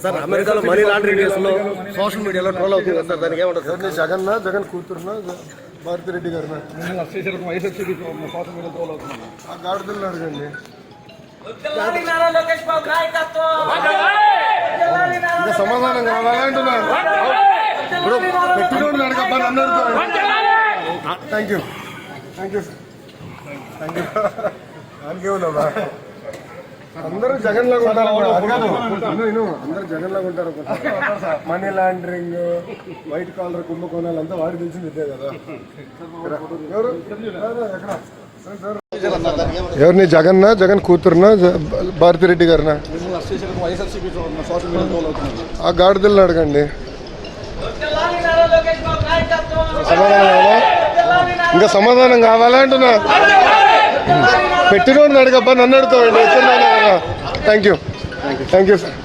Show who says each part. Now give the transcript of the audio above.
Speaker 1: Sir అమెరికాలో money laundering కేసులో social మీడియాలో ట్రోల్ అవుతుంది సార్, దానికి ఏమంటారు?
Speaker 2: జగన్ కూతురున భారతి రెడ్డి గారు గాడిదలు అడగండి. ఇంకా సమాధానం కావాలంటున్నా. ఇప్పుడు పెట్టినోడు అడగబ్బా అందరితో. థ్యాంక్ యూ దానికేమన్నా అందరూ జగన్ లాగా ఉంటారు. అందరూ జగన్ లాగా ఉంటారు. మనీ లాండరింగ్, వైట్ కాలర్ కుంభకోణాలు అంతా వాడికి తెలిసింది ఇదే కదా. ఎవరిని? జగన్ కూతురున భారతి రెడ్డి గారినా? ఆ గాడిదలను అడగండి. ఇంకా సమాధానం కావాలా అంటున్నా. పెట్టినోడిని అడగబ్బా నన్ను అడుగుతామండి. Thank you sir.